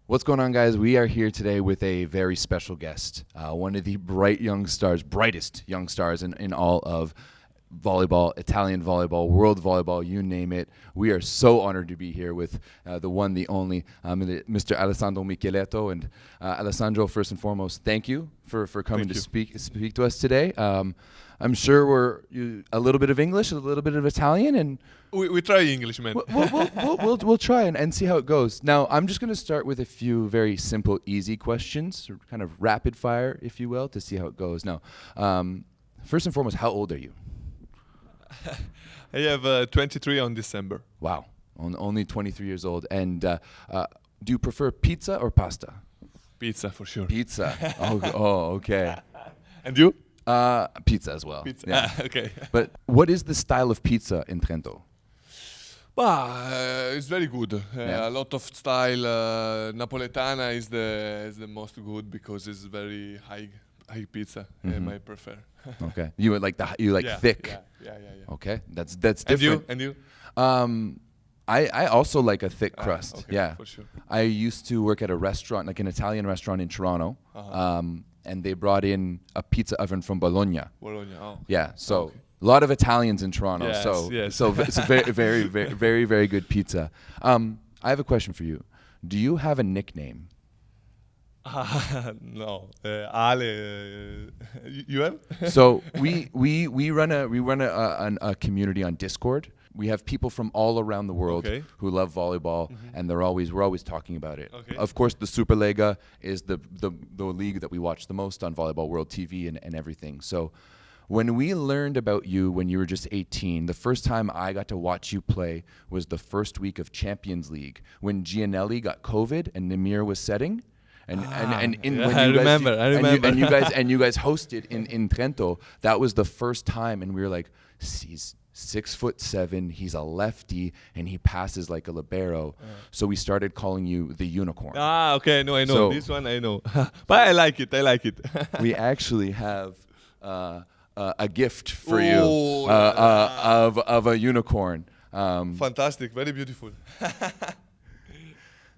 What's going on, guys? We are here today with a very special guest, one of the brightest young stars in all of volleyball, Italian volleyball, world volleyball, you name it. We are so honored to be here with the one, the only, Mr. Alessandro Michieletto. And Alessandro, first and foremost, thank you for coming to speak to us today. I'm sure a little bit of English, a little bit of Italian, and we try English, man. We'll try and see how it goes. Now, I'm just going to start with a few very simple, easy questions, kind of rapid fire, if you will, to see how it goes. Now, first and foremost, how old are you? I have 23 on December. Wow, only 23 years old. And do you prefer pizza or pasta? Pizza, for sure. Pizza. Okay. And you? Pizza as well. Pizza. Yeah. Okay. But what is the style of pizza in Trento? It's very good. Yeah. A lot of style. Napoletana is the most good because it's very high pizza. I prefer. Okay. You like thick. Yeah. Okay. That's different. And you? I also like a thick crust. Okay, yeah. for sure. I used to work at a restaurant, like an Italian restaurant in Toronto. And they brought in a pizza oven from Bologna. Bologna. Oh. Yeah. So a lot of Italians in Toronto. Yes, so yes. so it's a very good pizza. I have a question for you. Do you have a nickname? No, Ale. You have? So we run a community on Discord. We have people from all around the world who love volleyball, and we're always talking about it. Okay. Of course, the Superlega is the league that we watch the most on Volleyball World TV and everything. So when we learned about you when you were just 18, the first time I got to watch you play was the first week of Champions League when Gianelli got COVID and Nimir was setting. I remember. And you guys hosted in Trento. That was the first time, and we were like, he's 6'7", he's a lefty, and he passes like a libero. So we started calling you the unicorn. Okay, no, I know. So this one I know. But I like it. We actually have a gift for you of a unicorn. Fantastic, very beautiful.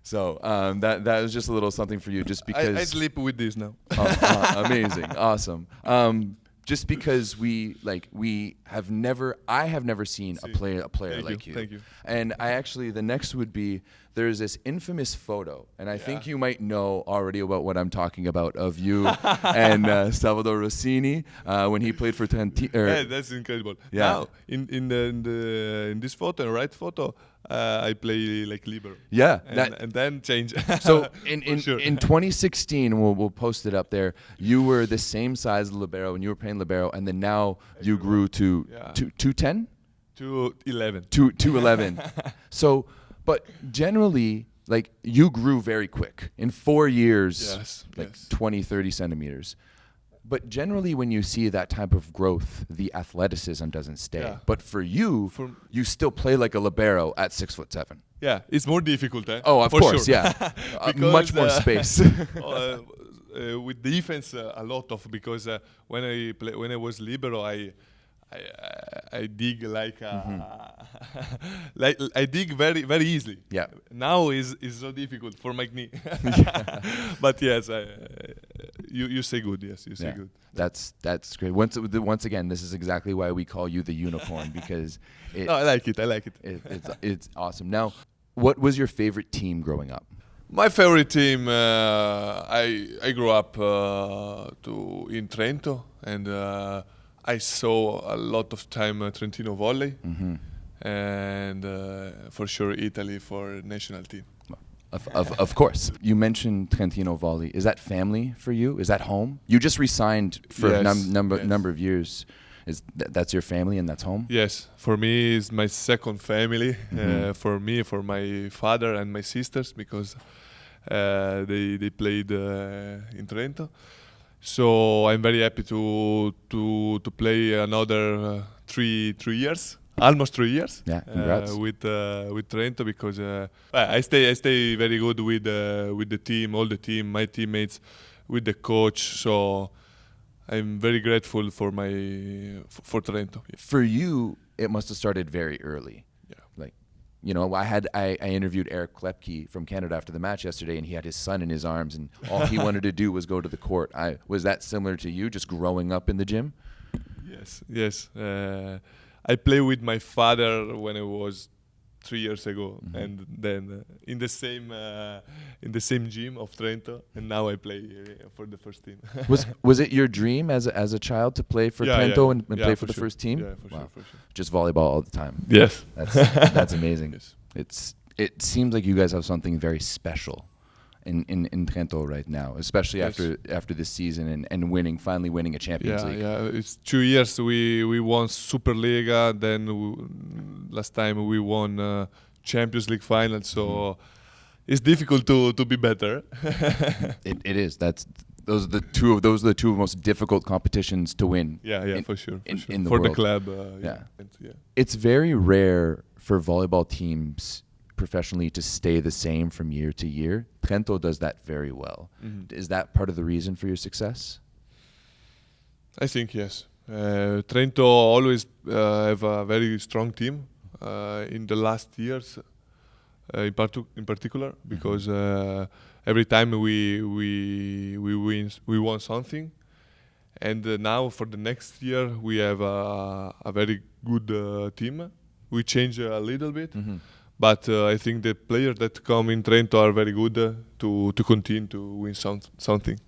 So that was just a little something for you, just because I sleep with this now. Amazing, awesome. Just because I have never seen a player like you. Thank you. And the next would be, there's this infamous photo, and I think you might know already about what I'm talking about, of you and Salvador Rossini when he played for Trentino. Yeah, that's incredible. Yeah. Now, in this photo, right photo, I play like libero. Yeah, and then change. So in 2016, we'll post it up there. You were the same size libero when you were playing libero, and then now you grew to 210, 211, 211. So, but generally, like, you grew very quick in 4 years, 20, 30 centimeters. But generally, when you see that type of growth, the athleticism doesn't stay. Yeah. But for you, you still play like a libero at 6'7". Yeah, it's more difficult. Oh, of course, sure. yeah. Much more space. With defense, a lot of, because when I was libero, I dig like I dig very very easily. Yeah. Now is so difficult for my knee. But yes, you say good. Yes, you say good. That's great. Once again, this is exactly why we call you the unicorn, because I like it. It's awesome. Now, what was your favorite team growing up? My favorite team, I grew up in Trento, and I saw a lot of time Trentino volley, and for sure Italy for national team. Of course. You mentioned Trentino volley. Is that family for you? Is that home? You just resigned for a number of years. That's your family and that's home? Yes, for me it's my second family. For me, for my father and my sisters, because they played in Trento. So I'm very happy to play another 3 years, almost 3 years. Yeah, congrats. With Trento, because I stay very good with the team, all the team, my teammates, with the coach. So I'm very grateful for Trento. For you, it must have started very early. Yeah. Like I interviewed Eric Klepke from Canada after the match yesterday, and he had his son in his arms, and all he wanted to do was go to the court. Was that similar to you, just growing up in the gym? Yes. I played with my father when I was 3 years ago, and then in the same gym of Trento, and now I play for the first team. Was it your dream as a child to play for Trento and play for the first team? Yeah, for sure. Just volleyball all the time. Yes, that's amazing. Yes. It seems like you guys have something very special in Trento right now, especially after this season and finally winning a Champions League. Yeah, it's 2 years we won Superliga, then last time we won Champions League final, so it's difficult to be better. It is. Those are the two most difficult competitions to win. For sure. In the for world. the club. It's very rare for volleyball teams professionally to stay the same from year to year. Trento does that very well. Is that part of the reason for your success? I think yes. Trento always have a very strong team in the last years, in particular, because every time we won something, and now for the next year we have a very good team. We change a little bit. But I think the players that come in Trento are very good to continue to win something.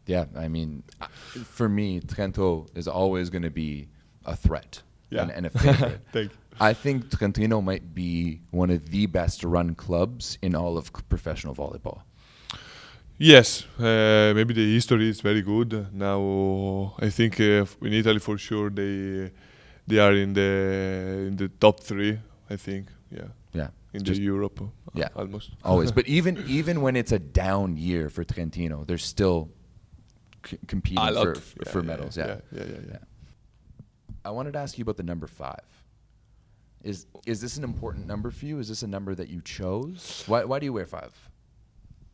Yeah, I mean, for me, Trento is always going to be a threat and a favorite. Thank you. I think Trentino might be one of the best run clubs in all of professional volleyball. Yes, maybe the history is very good. Now I think in Italy for sure they are in the top 3. I think. Yeah. In the Europe. Almost. Always. But even when it's a down year for Trentino, they're still competing for medals. Yeah. I wanted to ask you about the number 5. Is this an important number for you? Is this a number that you chose? Why do you wear 5?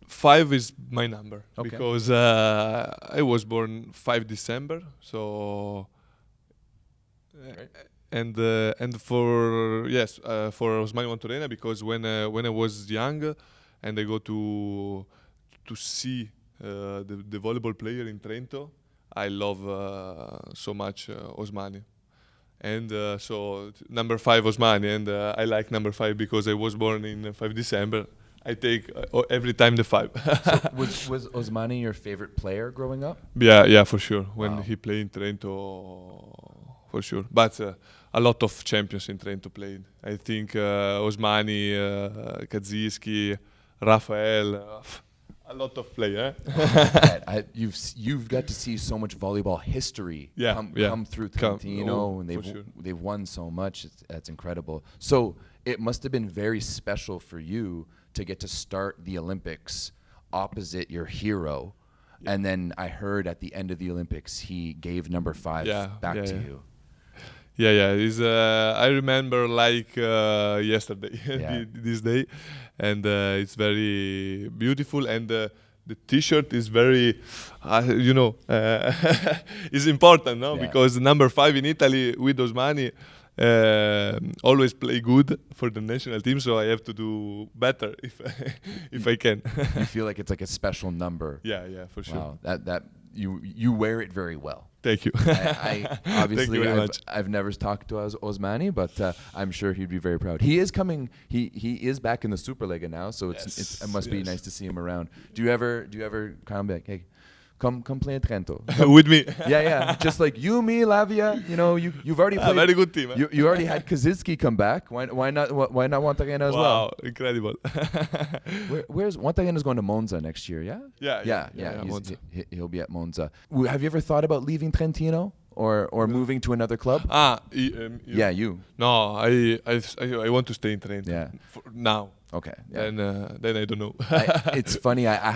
5 is my number because I was born 5 December, so. And for Osmani Montorena, because when I was young, and I go to see the volleyball player in Trento, I love so much Osmani, and so number 5 Osmani, and I like number 5 because I was born in 5 December. I take every time the 5. So was Osmani your favorite player growing up? Yeah, for sure. When he played in Trento, for sure. But a lot of champions in Trento played. I think Osmani, Kaczynski, Rafael, a lot of players. You've got to see so much volleyball history come through Trentino, and they've won so much. That's incredible. So it must have been very special for you to get to start the Olympics opposite your hero. Yeah. And then I heard at the end of the Olympics, he gave number 5 back to you. Yeah. I remember like yesterday, this day, and it's very beautiful. And the T-shirt is very, is important, no? Yeah. Because number 5 in Italy with Osmani always play good for the national team, so I have to do better if I can. You feel like it's like a special number. Yeah, for sure. Wow, that you wear it very well. Thank you. I obviously Thank you very much. I've never talked to Osmani, but I'm sure he'd be very proud. He is coming. He is back in the Superliga now, so it must be nice to see him around. Do you ever come back? Hey, come play in Trento with me. Yeah. Just like you, me, Lavia. You've already played. A very good team. You already had Kaczynski come back. Why not Montarena as well? Wow, incredible. Where's Montarena's going to Monza next year? Yeah. He'll be at Monza. Have you ever thought about leaving Trentino or moving to another club? You. No, I want to stay in Trento. Yeah. For now. Okay. Yeah. Then I don't know. It's funny. I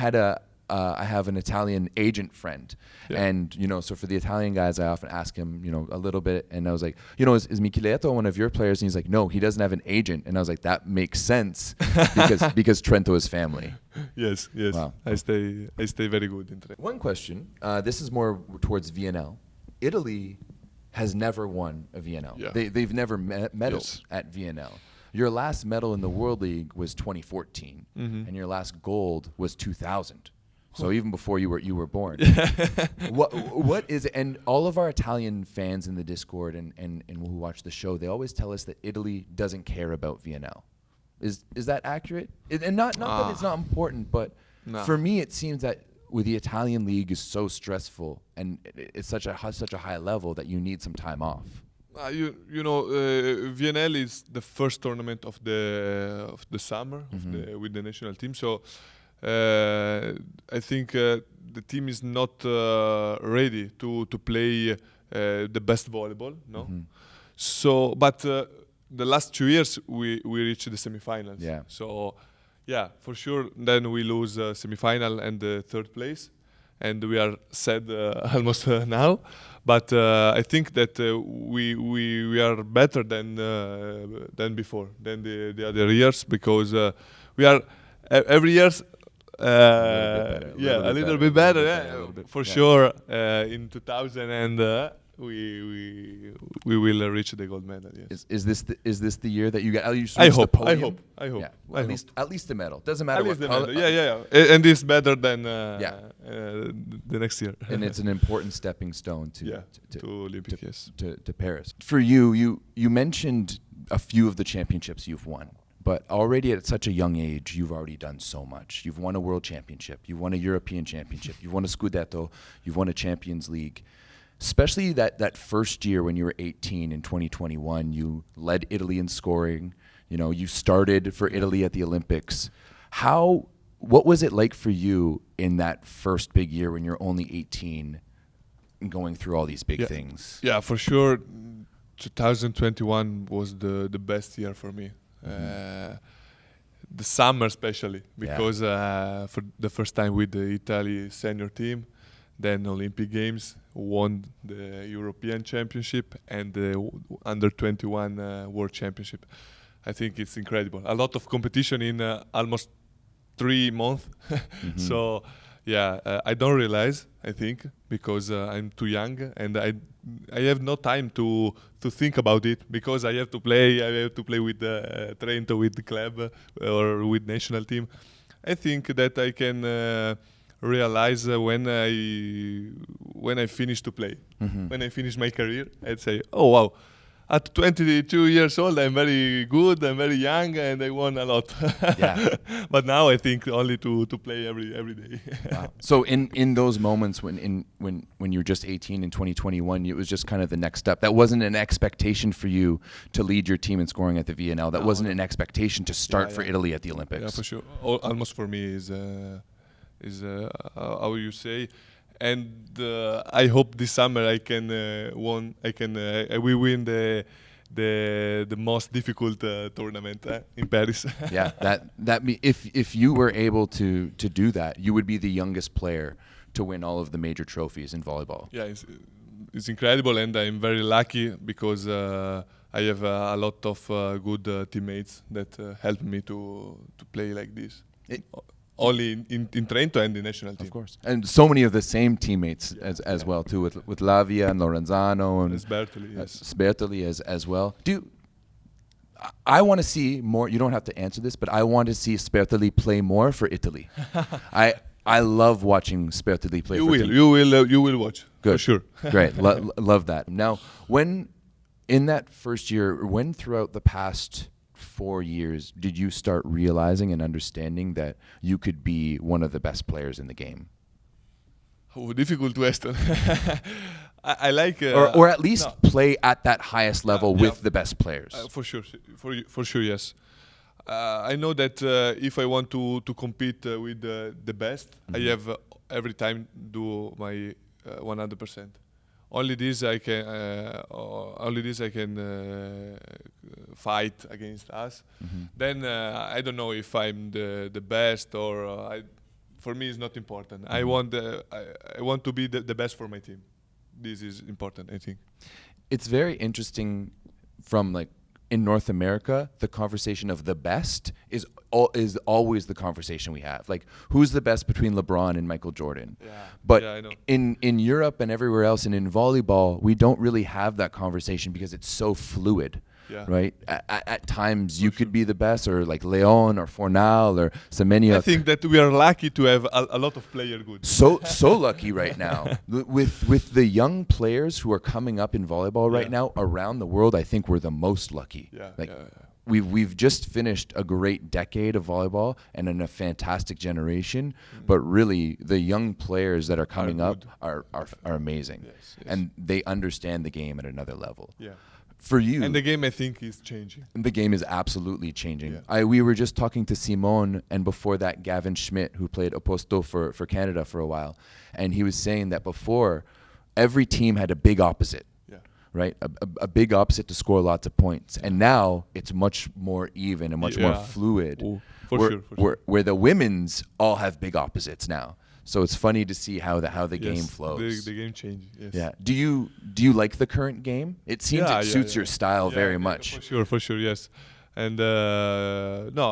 have an Italian agent friend, and so for the Italian guys, I often ask him, a little bit, and I was like, is Michieletto one of your players? And he's like, no, he doesn't have an agent, and I was like, that makes sense because Trento is family. Yes. Wow. I stay very good in Trento. One question. This is more towards VNL. Italy has never won a VNL. Yeah. They've never medaled at VNL. Your last medal in the World League was 2014, Mhm. and your last gold was 2000. So even before you were born. What is it? And all of our Italian fans in the Discord and who watch the show, they always tell us that Italy doesn't care about VNL. Is that accurate? And not that it's not important, but No. for me it seems that with the Italian league is so stressful and it's such a high level that you need some time off. VNL is the first tournament of the summer with the national team. So I think the team is not ready to play the best volleyball. No. So, but the last 2 years we reached the semifinals. Yeah. So, yeah, for sure. Then we lose semifinal and the third place, and we are sad almost now. But I think that we are better than before, than the other years, because we are every year. A little bit better. For sure. In 2000 and we will reach the gold medal. Yes. Is this the year that you get? I hope. Yeah. At least the medal. Doesn't matter At what least the color. medal. Yeah. And it's better than the next year. And it's an important stepping stone to Olympic. Yes. To Paris. For you mentioned a few of the championships you've won. But already at such a young age, you've already done so much. You've won a world championship. You've won a European championship. You've won a Scudetto. You've won a Champions League. Especially that first year when you were 18 in 2021, you led Italy in scoring. You started for Italy at the Olympics. What was it like for you in that first big year when you're only 18 and going through all these big things? Yeah, for sure. 2021 was the best year for me. The summer especially, because for the first time with the Italy senior team, then Olympic Games, won the European Championship and the Under 21 World Championship. I think it's incredible. A lot of competition in almost 3 months. So I don't realize, I think, because I'm too young and I have no time to think about it, because I have to play with Trento, with the club or with national team. I think that I can realize when I finish to play, when I finish my career, I'd say, oh wow, at 22 years old, I'm very good, I'm very young, and I won a lot. But now I think only to play every day. Wow. So in those moments when you were just 18 in 2021, it was just kind of the next step. That wasn't an expectation for you to lead your team in scoring at the VNL. That wasn't an expectation to start for Italy at the Olympics. Yeah, for sure. Almost for me is how you say. And I hope this summer we win the most difficult tournament in Paris. If you were able to do that, you would be the youngest player to win all of the major trophies in volleyball. Yeah, it's incredible, and I'm very lucky because I have a lot of good teammates that help me to play like this. Only in Trento and the national team. Of course. And so many of the same teammates as well, too, with Lavia and Lorenzano and Sbertoli as well. I want to see more. You don't have to answer this, but I want to see Sbertoli play more for Italy. I love watching Sbertoli play for Italy. You will watch. Good. For sure. Great. Love that. Now, when in that first year, when throughout the past 4 years did you start realizing and understanding that you could be one of the best players in the game? Oh, difficult question. I like or at least play at that highest level with the best players. For sure, yes. I know that if I want to compete with the best, I have every time do my 100%. Only this I can fight against us. Then I don't know if I'm the best or for me it's not important. I want to be the best for my team. This is important, I think. It's very interesting from in North America, the conversation of the best is always the conversation we have. Like, who's the best between LeBron and Michael Jordan? But I know. in Europe and everywhere else and in volleyball, we don't really have that conversation because it's so fluid. Yeah. right? At times you could be the best, or like Leon or Fornal or Semenya. I think that we are lucky to have a lot of player good. So lucky right now with the young players who are coming up in volleyball right Yeah. now around the world. I think we're the most lucky. Yeah, Like yeah. we've just finished a great decade of volleyball and in a fantastic generation, but really the young players that are coming up good. are amazing, Yes, yes. and they understand the game at another level. Yeah. For you, And the game, I think, is changing. the game is absolutely changing. Yeah. We were just talking to Simone, and before that, Gavin Schmidt, who played Oposto for Canada for a while, and he was saying that before, every team had a big opposite, Yeah. right? A big opposite to score lots of points, and now it's much more even and much more Yeah. fluid. Oh, for where, sure. Where the women's all have big opposites now. So it's funny to see how the game Yes, flows. The game changes. Yes. Yeah. Do you like the current game? It seems it suits your style very much. For sure, yes. And no,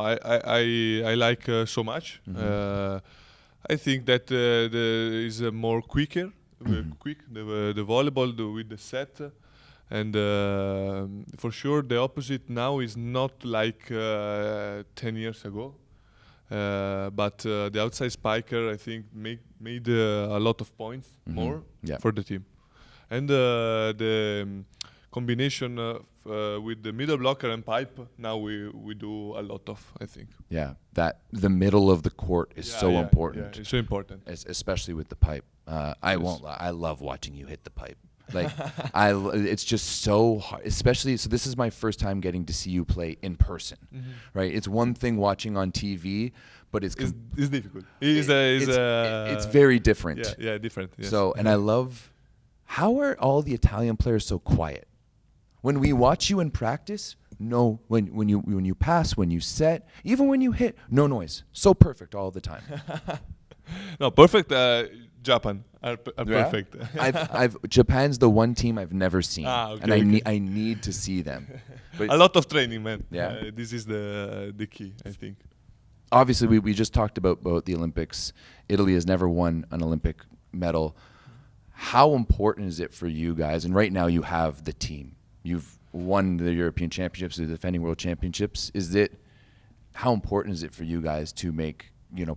I like so much. I think that is more quicker, quick the volleyball with the set, and for sure the opposite now is not like 10 years ago. But the outside spiker, I think, made a lot of points more for the team, and the combination with the middle blocker and pipe. Now we do a lot of, I think. Yeah, that the middle of the court is so important. Yeah, it's so important. Especially with the pipe. I won't lie. I love watching you hit the pipe. Like it's just so hard, especially. So this is my first time getting to see you play in person, right? It's one thing watching on TV, but it's difficult. It's very different. Yeah, different. Yes. So, and I love, how are all the Italian players so quiet? When we watch you in practice, no, when you pass, when you set, even when you hit, no noise. So perfect all the time. No, perfect. Japan are perfect. Japan's the one team I've never seen, Okay, and I need to see them. But a lot of training, man. Yeah. This is the key, I think. obviously we just talked about the Olympics. Italy has never won an Olympic medal. How important is it for you guys? And right now you have the team. You've won the European Championships, the defending World Championships. How important is it for you guys to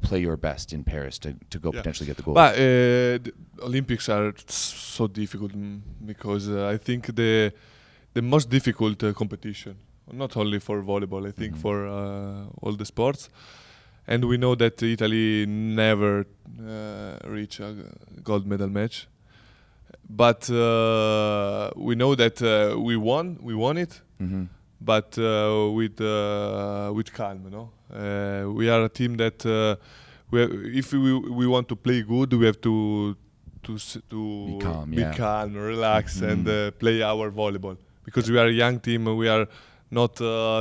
play your best in Paris to go potentially get the gold? But the Olympics are so difficult because I think the most difficult competition, not only for volleyball, I think for all the sports. And we know that Italy never reach a gold medal match. But we know that we won it, but with calm, we are a team that if we want to play good, we have to be calm, relax, and play our volleyball. Because we are a young team, we are not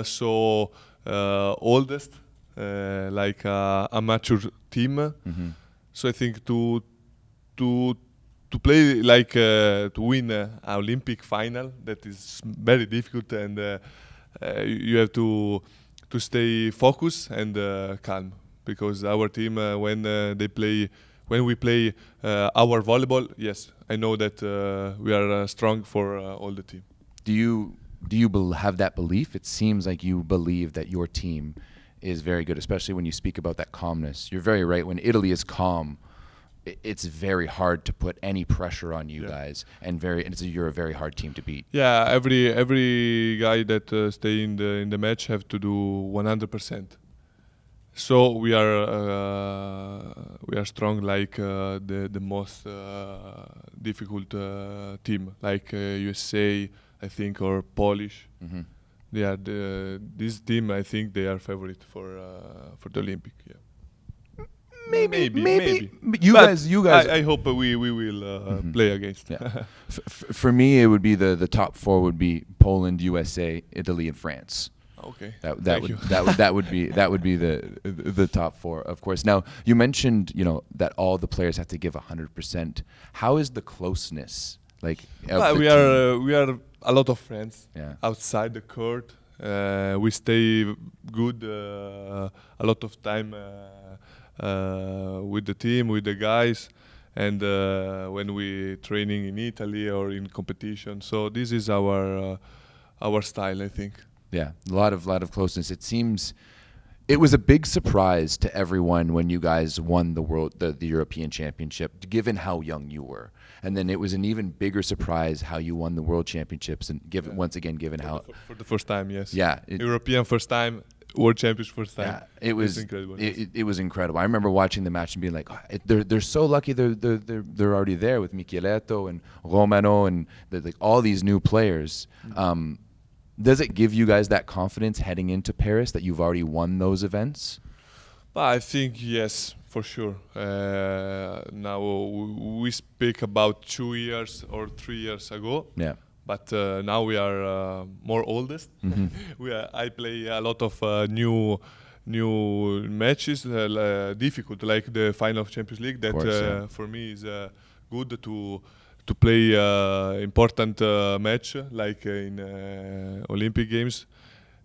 so oldest, like a mature team. So I think to play to win an Olympic final, that is very difficult, and you have to stay focused and calm, because our team when we play our volleyball, yes, I know that we are strong for all the team. Do you have that belief? It seems like you believe that your team is very good, especially when you speak about that calmness. You're very right. When Italy is calm, it's very hard to put any pressure on you guys, and you're a very hard team to beat. Yeah, every guy that stay in the match have to do 100%. So we are strong, like the most difficult team, like USA, I think, or Polish. Yeah, this team, I think they are favorite for the Olympic. Yeah. Maybe. You guys. I hope we will play against. Yeah. For me, it would be the top four would be Poland, USA, Italy, and France. Okay. That would be the top four, of course. Now you mentioned that all the players have to give 100%. How is the closeness like? We are a lot of friends outside the court. We stay good a lot of time. With the team, with the guys, and when we training in Italy or in competition. So this is our our style, I think. Yeah, a lot of closeness. It was a big surprise to everyone when you guys won the European Championship, given how young you were. And then it was an even bigger surprise how you won the World Championships, and given how For the first time, yes. Yeah, European first time, World Champions first time. yeah, it was incredible. It was incredible. I remember watching the match and being like, they're so lucky they're already there with Michieletto and Romano and like all these new players. Does it give you guys that confidence heading into Paris that you've already won those events? I think yes, for sure. Now we speak about 2 years or 3 years ago. Yeah. But now we are more oldest. I play a lot of new matches, difficult, like the final of Champions League. That course, for me is good to play important match, like in Olympic Games.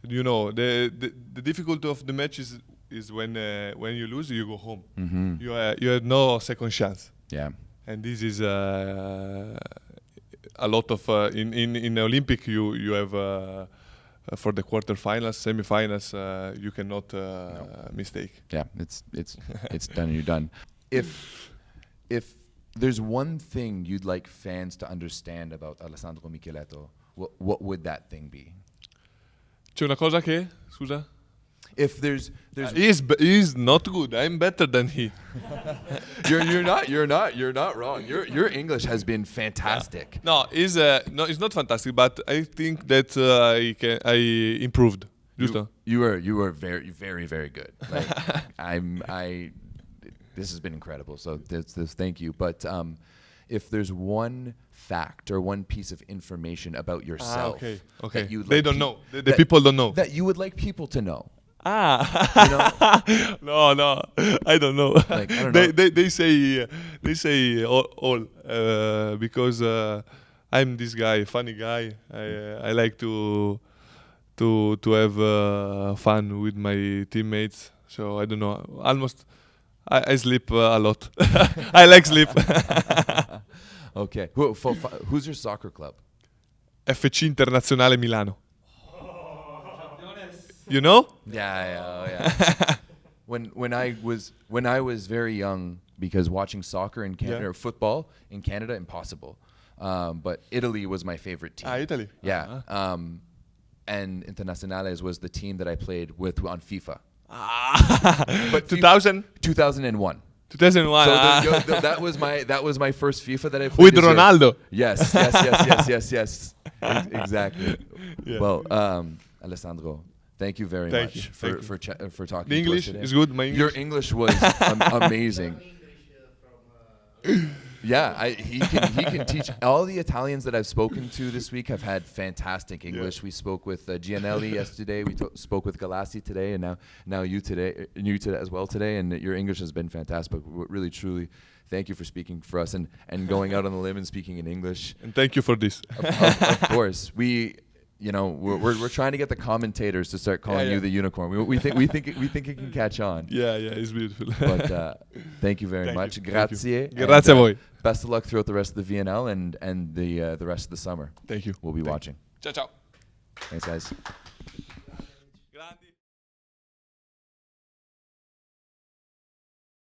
You know, the difficulty of the match is when you lose, you go home. You have no second chance. Yeah. And this is a lot of in Olympic you have for the quarterfinals, semifinals you cannot mistake. Yeah, it's done and you're done. If there's one thing you'd like fans to understand about Alessandro Michieletto, what would that thing be? C'è una cosa che, scusa? If there's He's not good. I'm better than he. you're not wrong. Your English has been fantastic. No, it's not fantastic, but I think that I improved. You were very, very, very good. Like, this has been incredible. So thank you. But if there's one fact or one piece of information about yourself, okay. that you'd They like don't know. The people don't know. that you would like people to know. You know? No, I don't know. Like, I don't know. They say all because I'm this guy, funny guy. I like to have fun with my teammates. So I don't know. Almost, I sleep a lot. I like sleep. Okay. Who's your soccer club? FC Internazionale Milano. You know? Yeah. When I was very young, because watching soccer in Canada or football in Canada, impossible. But Italy was my favorite team. Italy. Yeah. And Internazionales was the team that I played with on FIFA. But 2000? 2001. 2001. So that was my first FIFA that I played. With Ronaldo. Yes. Exactly. Yeah. Well, Alessandro, thank you very much for talking The English to us today. is good. My English. Your English was amazing. Yeah, he can teach. All the Italians that I've spoken to this week have had fantastic English. We spoke with Gianelli yesterday. We spoke with Galassi today, and now you today as well today. And your English has been fantastic. Really, truly, thank you for speaking for us and going out on the limb and speaking in English. And thank you for this. Of course, we're trying to get the commentators to start calling you the unicorn. We think it can catch on. Yeah, it's beautiful. But thank you very much. Grazie. Grazie a voi. Best of luck throughout the rest of the VNL and the rest of the summer. Thank you. We'll be watching. Ciao. Thanks, guys.